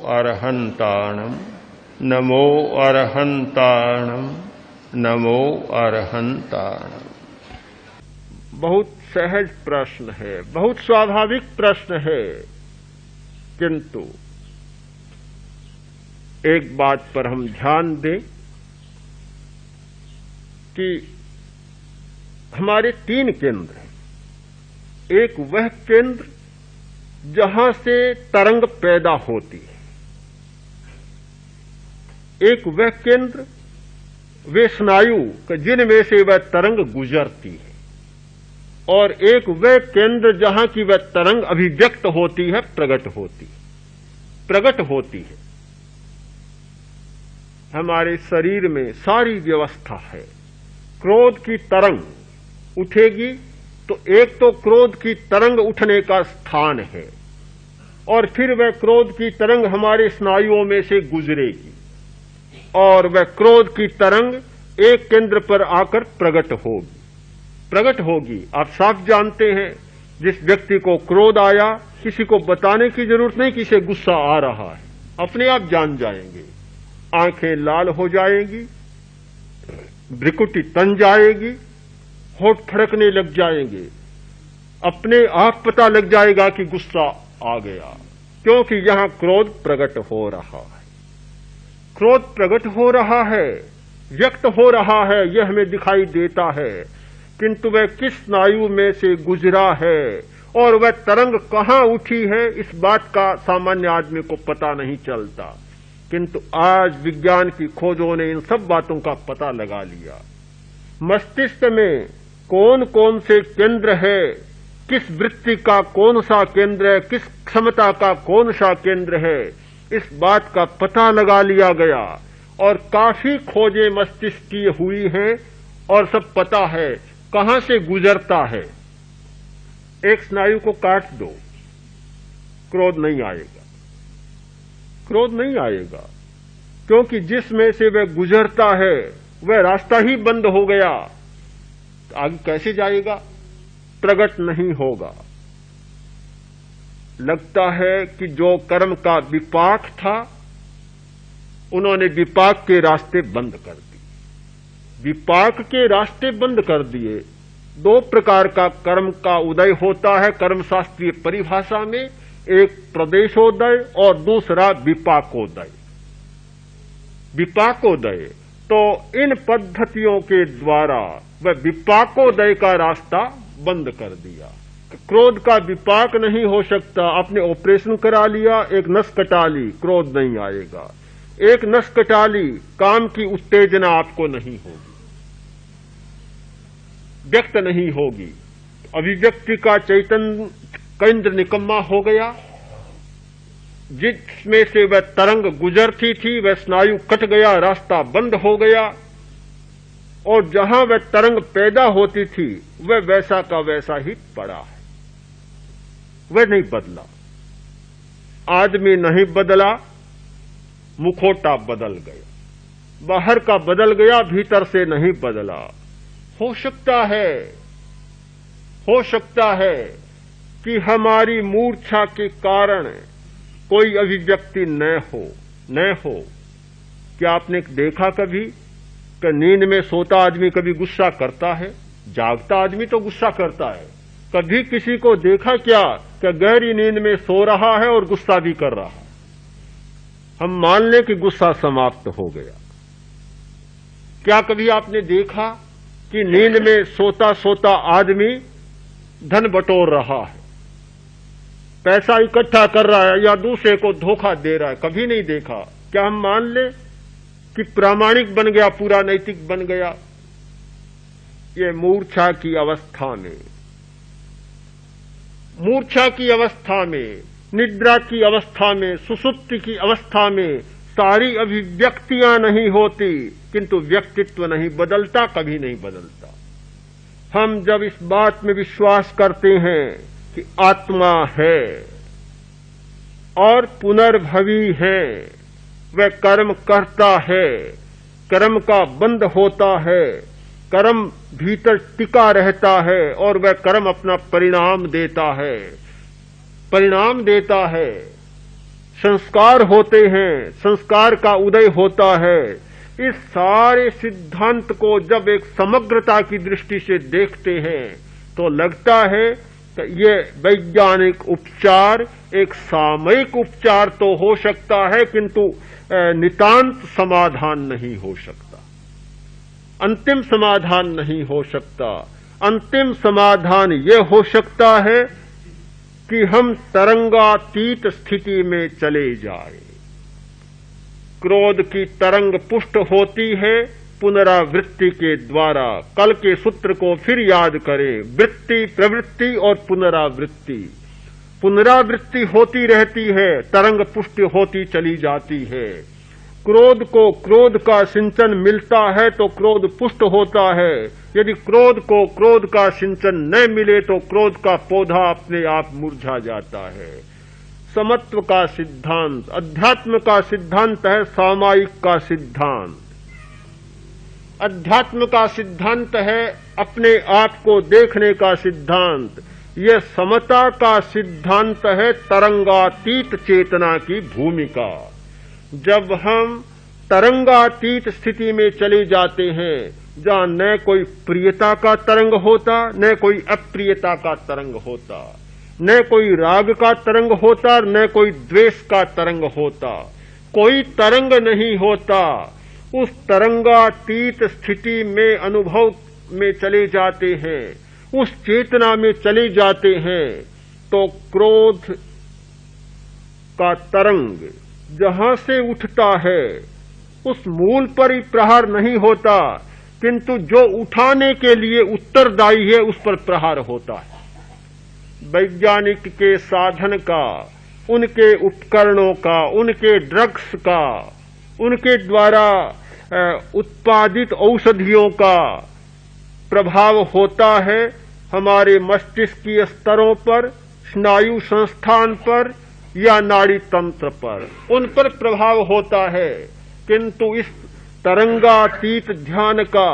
अरहंताणम नमो अरहंताणम नमो अरहंताणम। बहुत सहज प्रश्न है, बहुत स्वाभाविक प्रश्न है, किंतु एक बात पर हम ध्यान दें कि हमारे 3 केंद्र हैं। एक वह केंद्र जहां से तरंग पैदा होती है, एक वह केंद्र वे स्नायु जिनमें से वह तरंग गुजरती है, और एक वह केंद्र जहां की वह तरंग अभिव्यक्त होती है, प्रकट होती है। हमारे शरीर में सारी व्यवस्था है। क्रोध की तरंग उठेगी तो एक तो क्रोध की तरंग उठने का स्थान है, और फिर वह क्रोध की तरंग हमारे स्नायुओं में से गुजरेगी, और वह क्रोध की तरंग एक केंद्र पर आकर प्रकट होगी। आप साफ जानते हैं, जिस व्यक्ति को क्रोध आया, किसी को बताने की जरूरत नहीं कि इसे गुस्सा आ रहा है, अपने आप जान जाएंगे। आंखें लाल हो जाएंगी, भ्रिकुटी तन जाएगी, होठ फड़कने लग जाएंगे, अपने आप पता लग जाएगा कि गुस्सा आ गया, क्योंकि यहां क्रोध प्रकट हो रहा है। क्रोध प्रकट हो रहा है, व्यक्त हो रहा है, यह हमें दिखाई देता है, किंतु वह किस स्नायु में से गुजरा है और वह तरंग कहां उठी है, इस बात का सामान्य आदमी को पता नहीं चलता। किंतु आज विज्ञान की खोजों ने इन सब बातों का पता लगा लिया। मस्तिष्क में कौन कौन से केंद्र है, किस वृत्ति का कौन सा केंद्र है, किस क्षमता का कौन सा केंद्र है, इस बात का पता लगा लिया गया, और काफी खोजें मस्तिष्क की हुई हैं, और सब पता है कहां से गुजरता है। एक स्नायु को काट दो, क्रोध नहीं आएगा, क्योंकि जिसमें से वह गुजरता है वह रास्ता ही बंद हो गया, तो आगे कैसे जाएगा? प्रकट नहीं होगा। लगता है कि जो कर्म का विपाक था, उन्होंने विपाक के रास्ते बंद कर दिए। विपाक के रास्ते बंद कर दिए। 2 प्रकार का कर्म का उदय होता है कर्मशास्त्रीय परिभाषा में, एक प्रदेशोदय और दूसरा विपाकोदय। तो इन पद्धतियों के द्वारा वह विपाकोदय का रास्ता बंद कर दिया। क्रोध का विपाक नहीं हो सकता। आपने ऑपरेशन करा लिया, एक नस कटा ली, क्रोध नहीं आएगा। एक नस कटा ली, काम की उत्तेजना आपको नहीं होगी, व्यक्त नहीं होगी। अभिव्यक्ति का चैतन्य केंद्र निकम्मा हो गया, जिसमें से वह तरंग गुजरती थी वह स्नायु कट गया, रास्ता बंद हो गया, और जहां वह तरंग पैदा होती थी वह वैसा का वैसा ही पड़ा है, वह नहीं बदला। आदमी नहीं बदला, मुखौटा बदल गया, बाहर का बदल गया, भीतर से नहीं बदला। हो सकता है कि हमारी मूर्छा के कारण कोई अभिव्यक्ति न हो। क्या आपने देखा कभी कि नींद में सोता आदमी कभी गुस्सा करता है? जागता आदमी तो गुस्सा करता है। कभी किसी को देखा क्या कि गहरी नींद में सो रहा है और गुस्सा भी कर रहा है? हम मान लें कि गुस्सा समाप्त हो गया। क्या कभी आपने देखा कि नींद में सोता सोता आदमी धन बटोर रहा है, पैसा इकट्ठा कर रहा है, या दूसरे को धोखा दे रहा है? कभी नहीं देखा। क्या हम मान लें कि प्रामाणिक बन गया, पूरा नैतिक बन गया? ये मूर्छा की अवस्था में, निद्रा की अवस्था में, सुषुप्ति की अवस्था में सारी अभिव्यक्तियां नहीं होती, किंतु व्यक्तित्व नहीं बदलता, कभी नहीं बदलता। हम जब इस बात में विश्वास करते हैं कि आत्मा है और पुनर्भवी है, वह कर्म करता है, कर्म का बंध होता है, कर्म भीतर टिका रहता है, और वह कर्म अपना परिणाम देता है। संस्कार होते हैं, संस्कार का उदय होता है। इस सारे सिद्धांत को जब एक समग्रता की दृष्टि से देखते हैं तो लगता है कि ये वैज्ञानिक उपचार एक सामयिक उपचार तो हो सकता है, किंतु नितांत समाधान नहीं हो सकता, अंतिम समाधान नहीं हो सकता। अंतिम समाधान ये हो सकता है कि हम तरंगातीत स्थिति में चले जाएं। क्रोध की तरंग पुष्ट होती है पुनरावृत्ति के द्वारा। कल के सूत्र को फिर याद करें, वृत्ति, प्रवृत्ति और पुनरावृत्ति। पुनरावृत्ति होती रहती है, तरंग पुष्ट होती चली जाती है। क्रोध को क्रोध का सिंचन मिलता है तो क्रोध पुष्ट होता है। यदि क्रोध को क्रोध का सिंचन न मिले तो क्रोध का पौधा अपने आप मुरझा जाता है। समत्व का सिद्धांत, अध्यात्म का सिद्धांत है सामायिक का सिद्धांत। अध्यात्म का सिद्धांत है अपने आप को देखने का सिद्धांत। यह समता का सिद्धांत है तरंगातीत चेतना की भूमिका। जब हम तरंगातीत स्थिति में चले जाते हैं, जहां न कोई प्रियता का तरंग होता, न कोई अप्रियता का तरंग होता, न कोई राग का तरंग होता, न कोई द्वेष का तरंग होता, कोई तरंग नहीं होता, उस तरंगातीत स्थिति में अनुभव में चले जाते हैं, उस चेतना में चले जाते हैं, तो क्रोध का तरंग जहां से उठता है उस मूल पर ही प्रहार नहीं होता, किंतु जो उठाने के लिए उत्तरदायी है उस पर प्रहार होता है। वैज्ञानिक के साधन का, उनके उपकरणों का, उनके ड्रग्स का, उनके द्वारा उत्पादित औषधियों का प्रभाव होता है हमारे मस्तिष्कीय स्तरों पर, स्नायु संस्थान पर या नाड़ी तंत्र पर, उन पर प्रभाव होता है। किंतु इस तरंगातीत ध्यान का,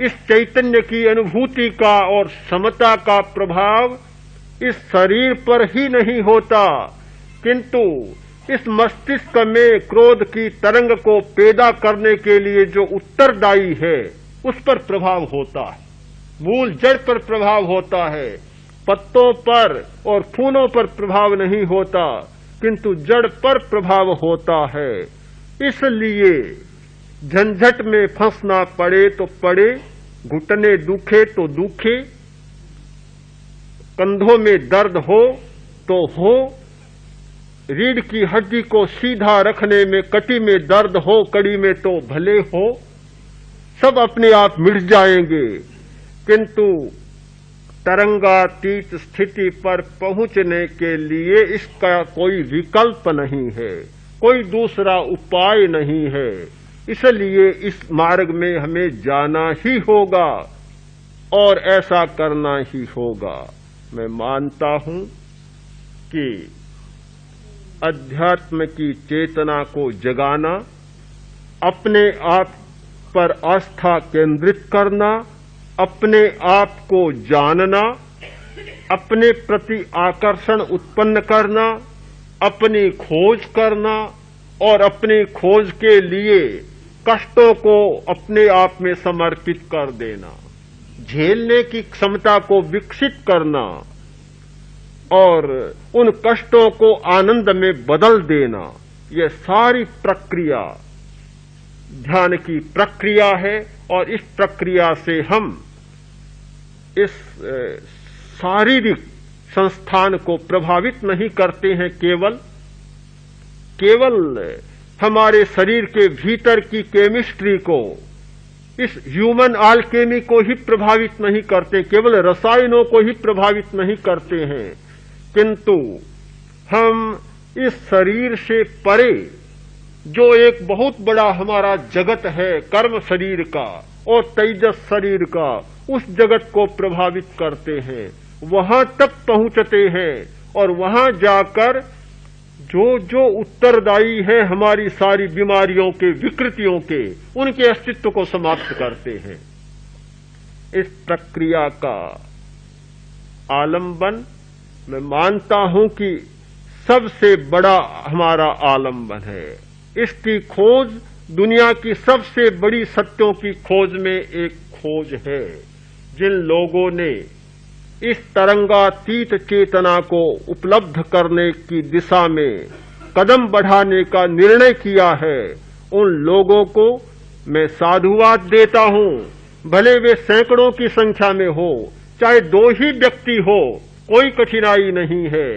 इस चैतन्य की अनुभूति का और समता का प्रभाव इस शरीर पर ही नहीं होता, किंतु इस मस्तिष्क में क्रोध की तरंग को पैदा करने के लिए जो उत्तरदायी है उस पर प्रभाव होता है। मूल जड़ पर प्रभाव होता है, पत्तों पर और फूलों पर प्रभाव नहीं होता, किंतु जड़ पर प्रभाव होता है। इसलिए झंझट में फंसना पड़े तो पड़े, घुटने दुखे तो दुखे, कंधों में दर्द हो तो हो, रीढ़ की हड्डी को सीधा रखने में कटी में दर्द हो, कड़ी में तो भले हो, सब अपने आप मिट जाएंगे। किंतु तरंगातीत स्थिति पर पहुंचने के लिए इसका कोई विकल्प नहीं है, कोई दूसरा उपाय नहीं है। इसलिए इस मार्ग में हमें जाना ही होगा और ऐसा करना ही होगा। मैं मानता हूं कि अध्यात्म की चेतना को जगाना, अपने आप पर आस्था केंद्रित करना, अपने आप को जानना, अपने प्रति आकर्षण उत्पन्न करना, अपनी खोज करना और अपनी खोज के लिए कष्टों को अपने आप में समर्पित कर देना, झेलने की क्षमता को विकसित करना और उन कष्टों को आनंद में बदल देना, यह सारी प्रक्रिया ध्यान की प्रक्रिया है। और इस प्रक्रिया से हम इस शारीरिक संस्थान को प्रभावित नहीं करते हैं, केवल हमारे शरीर के भीतर की केमिस्ट्री को, इस ह्यूमन आल्केमी को ही प्रभावित नहीं करते, केवल रसायनों को ही प्रभावित नहीं करते हैं, किंतु हम इस शरीर से परे जो एक बहुत बड़ा हमारा जगत है, कर्म शरीर का और तेजस शरीर का, उस जगत को प्रभावित करते हैं, वहां तक पहुंचते हैं और वहां जाकर जो उत्तरदायी है हमारी सारी बीमारियों के, विकृतियों के, उनके अस्तित्व को समाप्त करते हैं। इस प्रक्रिया का आलंबन मैं मानता हूं कि सबसे बड़ा हमारा आलम्बन है। इसकी खोज दुनिया की सबसे बड़ी सत्यों की खोज में एक खोज है। जिन लोगों ने इस तरंगातीत चेतना को उपलब्ध करने की दिशा में कदम बढ़ाने का निर्णय किया है, उन लोगों को मैं साधुवाद देता हूं। भले वे सैकड़ों की संख्या में हो, चाहे 2 ही व्यक्ति हो, कोई कठिनाई नहीं है।